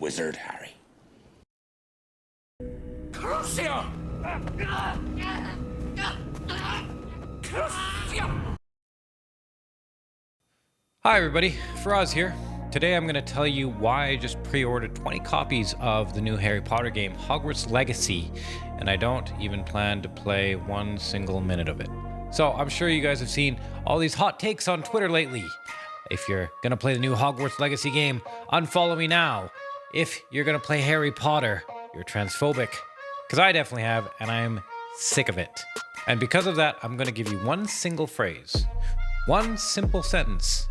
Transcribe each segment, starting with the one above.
wizard, Harry. Crucio! Crucio! Hi everybody, Faraz here. Today I'm going to tell you why I just pre-ordered 20 copies of the new Harry Potter game, Hogwarts Legacy, and I don't even plan to play one single minute of it. So I'm sure you guys have seen all these hot takes on Twitter lately. If you're going to play the new Hogwarts Legacy game, unfollow me now. If you're going to play Harry Potter, you're transphobic. Because I definitely have, and I'm sick of it. And because of that, I'm going to give you one single phrase, one simple sentence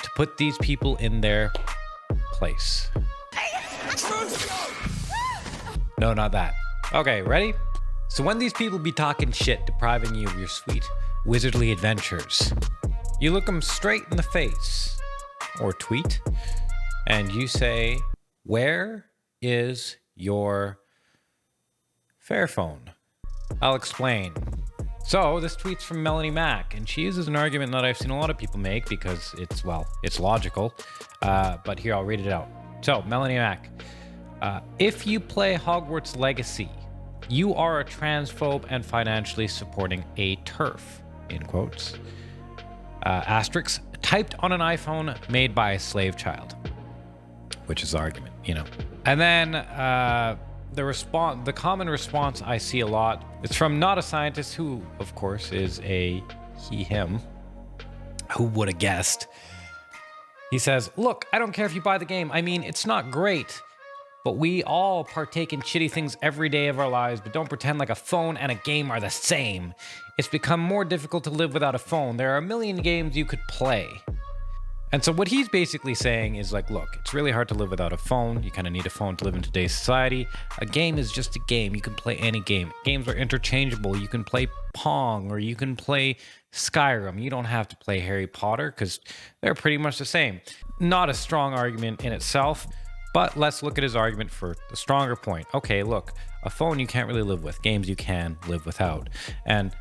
to put these people in their place. No, not that. Okay, ready? So when these people be talking shit, depriving you of your sweet wizardly adventures, you look them straight in the face, or tweet, and you say, where is your Fairphone? I'll explain. So this tweet's from Melanie Mack, and she uses an argument that I've seen a lot of people make because it's logical. But here, I'll read it out. So Melanie Mack, if you play Hogwarts Legacy, you are a transphobe and financially supporting a TERF, in quotes. Asterisk, typed on an iPhone made by a slave child, which is the argument, you know. And then the common response I see a lot, it's from Not a Scientist, who of course is a him. Who would have guessed? He says, look, I don't care if you buy the game. I mean, it's not great, but we all partake in shitty things every day of our lives, but don't pretend like a phone and a game are the same. It's become more difficult to live without a phone. There are a million games you could play. And so what he's basically saying is like, look, it's really hard to live without a phone. You kind of need a phone to live in today's society. A game is just a game. You can play any game. Games are interchangeable. You can play Pong or you can play Skyrim. You don't have to play Harry Potter because they're pretty much the same. Not a strong argument in itself, but let's look at his argument for the stronger point. Okay, look, a phone you can't really live with. Games you can live without. And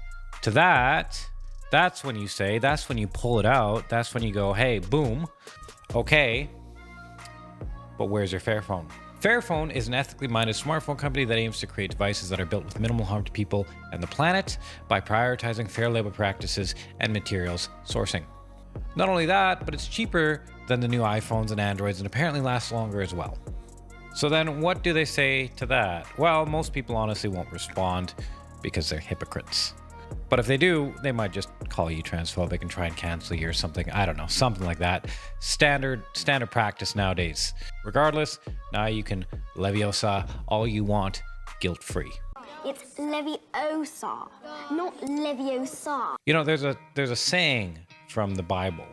to that, that's when you say, that's when you pull it out. That's when you go, hey, boom. Okay, but where's your Fairphone? Fairphone is an ethically minded smartphone company that aims to create devices that are built with minimal harm to people and the planet by prioritizing fair labor practices and materials sourcing. Not only that, but it's cheaper than the new iPhones and Androids and apparently lasts longer as well. So then what do they say to that? Well, most people honestly won't respond because they're hypocrites. But if they do, they might just call you transphobic and try and cancel you or something. I don't know, something like that. Standard practice nowadays. Regardless, now you can Leviosa all you want, guilt-free. It's Leviosa, not Leviosa. You know, there's a saying from the Bible,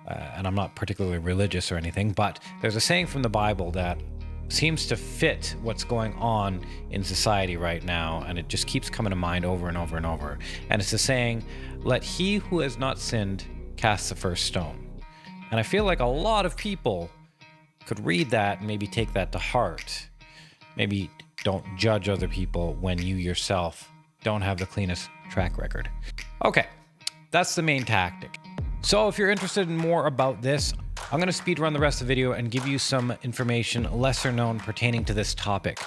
and I'm not particularly religious or anything, but there's a saying from the Bible that seems to fit what's going on in society right now, and it just keeps coming to mind over and over and over. And it's the saying, let he who has not sinned cast the first stone. And I feel like a lot of people could read that and maybe take that to heart. Maybe don't judge other people when you yourself don't have the cleanest track record. Okay, that's the main tactic. So if you're interested in more about this, I'm going to speed run the rest of the video and give you some information lesser known pertaining to this topic.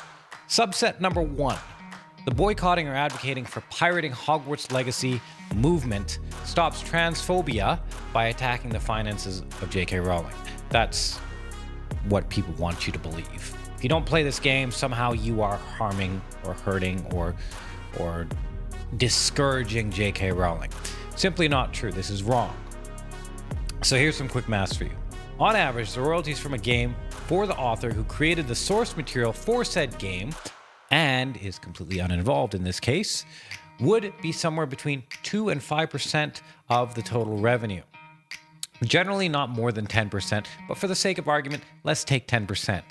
Subset number 1. The boycotting or advocating for pirating Hogwarts Legacy movement stops transphobia by attacking the finances of J.K. Rowling. That's what people want you to believe. If you don't play this game, somehow you are harming or hurting or discouraging J.K. Rowling. Simply not true. This is wrong. So here's some quick maths for you. On average, the royalties from a game for the author who created the source material for said game and is completely uninvolved in this case would be somewhere between 2 and 5% of the total revenue. Generally not more than 10%, but for the sake of argument, let's take 10%.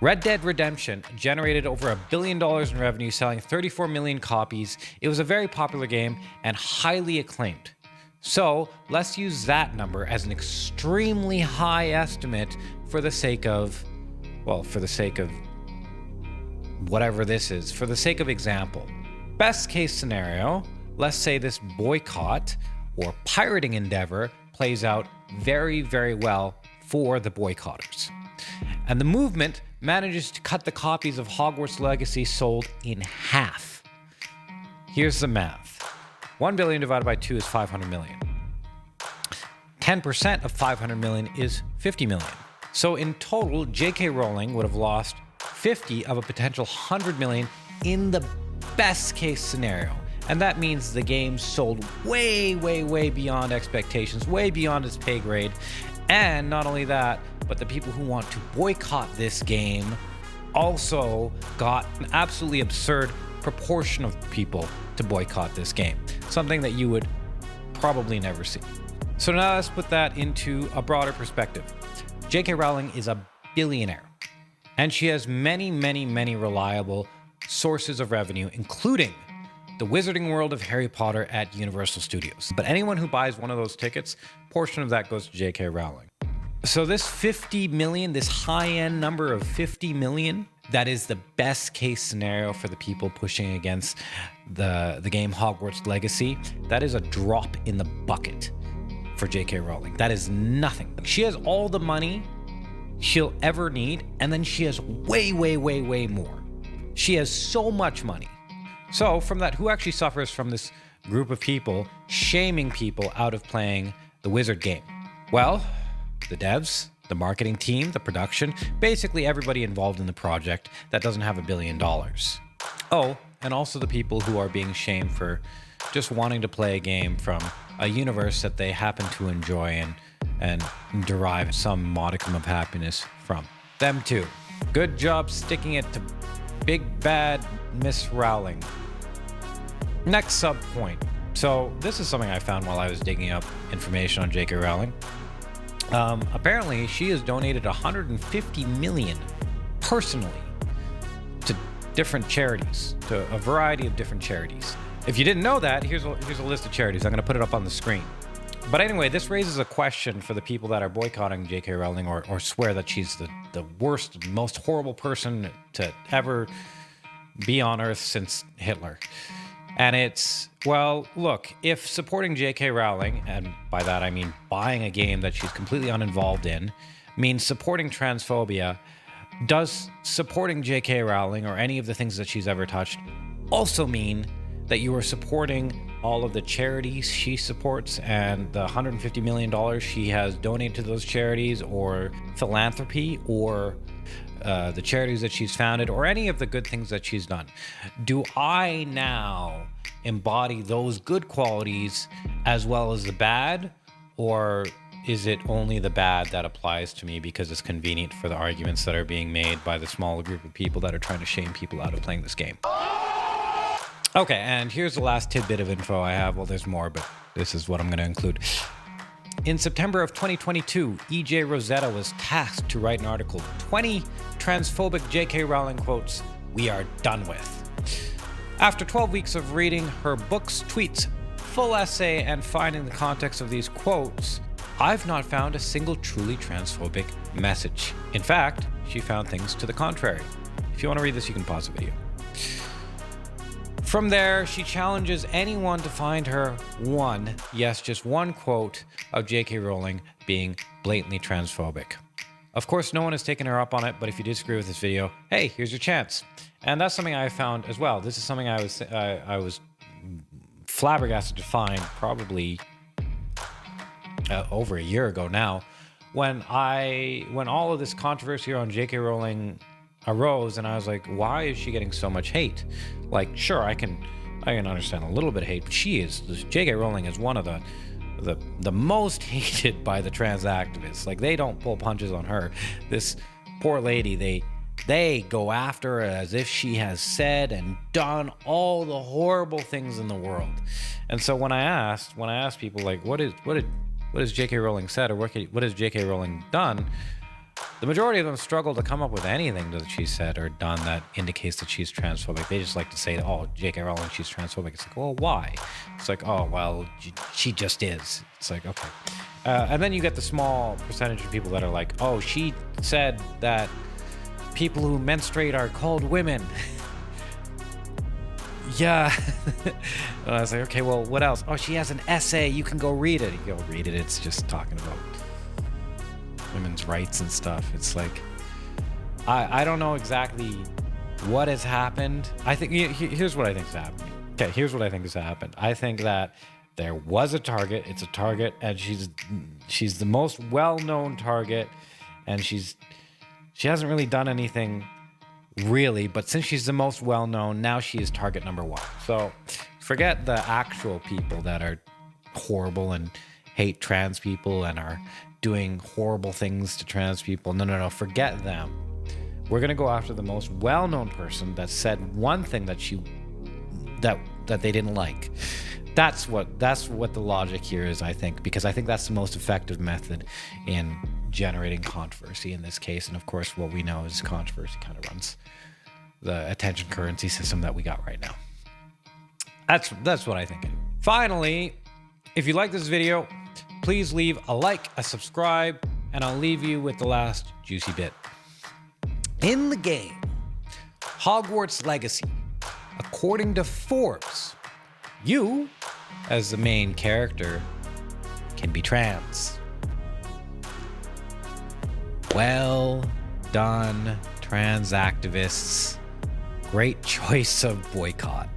Red Dead Redemption generated over $1 billion in revenue, selling 34 million copies. It was a very popular game and highly acclaimed. So let's use that number as an extremely high estimate for the sake of, whatever this is, for the sake of example. Best case scenario, let's say this boycott or pirating endeavor plays out very, very well for the boycotters. And the movement manages to cut the copies of Hogwarts Legacy sold in half. Here's the math. 1 billion divided by 2 is 500 million. 10% of 500 million is 50 million. So in total, J.K. Rowling would have lost 50 of a potential 100 million in the best case scenario. And that means the game sold way, way, way beyond expectations, way beyond its pay grade. And not only that, but the people who want to boycott this game also got an absolutely absurd proportion of people to boycott this game. Something that you would probably never see. So now let's put that into a broader perspective. J.K. Rowling is a billionaire, and she has many, many, many reliable sources of revenue, including the Wizarding World of Harry Potter at Universal Studios. But anyone who buys one of those tickets, portion of that goes to J.K. Rowling. So this 50 million, this high-end number of 50 million, that is the best case scenario for the people pushing against the game Hogwarts Legacy. That is a drop in the bucket for J.K. Rowling. That is nothing. She has all the money she'll ever need, and then she has way, way, way, way more. She has so much money. So from that, who actually suffers from this group of people shaming people out of playing the Wizard game? Well, the devs, the marketing team, the production, basically everybody involved in the project that doesn't have $1 billion. Oh, and also the people who are being shamed for just wanting to play a game from a universe that they happen to enjoy and derive some modicum of happiness from. Them too. Good job sticking it to big bad Miss Rowling. Next sub point. So this is something I found while I was digging up information on J.K. Rowling. Apparently, she has donated 150 million personally to different charities, to a variety of different charities. If you didn't know that, here's a list of charities. I'm going to put it up on the screen. But anyway, this raises a question for the people that are boycotting J.K. Rowling or swear that she's the worst, most horrible person to ever be on Earth since Hitler. And it's, well, look, if supporting J.K. Rowling, and by that I mean buying a game that she's completely uninvolved in, means supporting transphobia, does supporting J.K. Rowling or any of the things that she's ever touched also mean that you are supporting all of the charities she supports and the $150 million she has donated to those charities, or philanthropy, or the charities that she's founded, or any of the good things that she's done? Do I now embody those good qualities as well as the bad, or is it only the bad that applies to me because it's convenient for the arguments that are being made by the small group of people that are trying to shame people out of playing this game? Okay, and here's the last tidbit of info I have. Well, there's more, but this is what I'm going to include. In September of 2022, E.J. Rosetta was tasked to write an article, 20 transphobic J.K. Rowling quotes we are done with. After 12 weeks of reading her books, tweets, full essay, and finding the context of these quotes, I've not found a single truly transphobic message. In fact, she found things to the contrary. If you want to read this, you can pause the video. From there, she challenges anyone to find her one, yes, just one quote of J.K. Rowling being blatantly transphobic. Of course, no one has taken her up on it, but if you disagree with this video, hey, here's your chance. And that's something I found as well. This is something I was flabbergasted to find probably over a year ago now, when all of this controversy around J.K. Rowling arose, and I was like, why is she getting so much hate? Like, sure, I can understand a little bit of hate, but J.K. Rowling is one of the most hated by the trans activists. Like, they don't pull punches on her. This poor lady, they go after her as if she has said and done all the horrible things in the world. And so when I asked people, like, what has J.K. Rowling said, or what has J.K. Rowling done? The majority of them struggle to come up with anything that she said or done that indicates that she's transphobic. They just like to say, oh, J.K. Rowling, she's transphobic. It's like, well, why? It's like, oh, well, she just is. It's like, okay. And then you get the small percentage of people that are like, oh, she said that people who menstruate are called women. Yeah. And I was like, okay, well, what else? Oh, she has an essay. You can go read it. You go read it. It's just talking about women's rights and stuff. It's like, I don't know exactly what has happened. I think here's what I think is happening. Okay, here's what I think has happened. I think that there was a target. It's a target, and she's the most well-known target, and she hasn't really done anything really, but since she's the most well-known, now she is target number one. So forget the actual people that are horrible and hate trans people and are doing horrible things to trans people. No, forget them. We're gonna go after the most well-known person that said one thing that that they didn't like. That's what the logic here is, I think, because I think that's the most effective method in generating controversy in this case. And of course, what we know is controversy kind of runs the attention currency system that we got right now. That's what I think. Finally, if you like this video, please leave a like, a subscribe, and I'll leave you with the last juicy bit. In the game, Hogwarts Legacy, according to Forbes, you, as the main character, can be trans. Well done, trans activists. Great choice of boycott.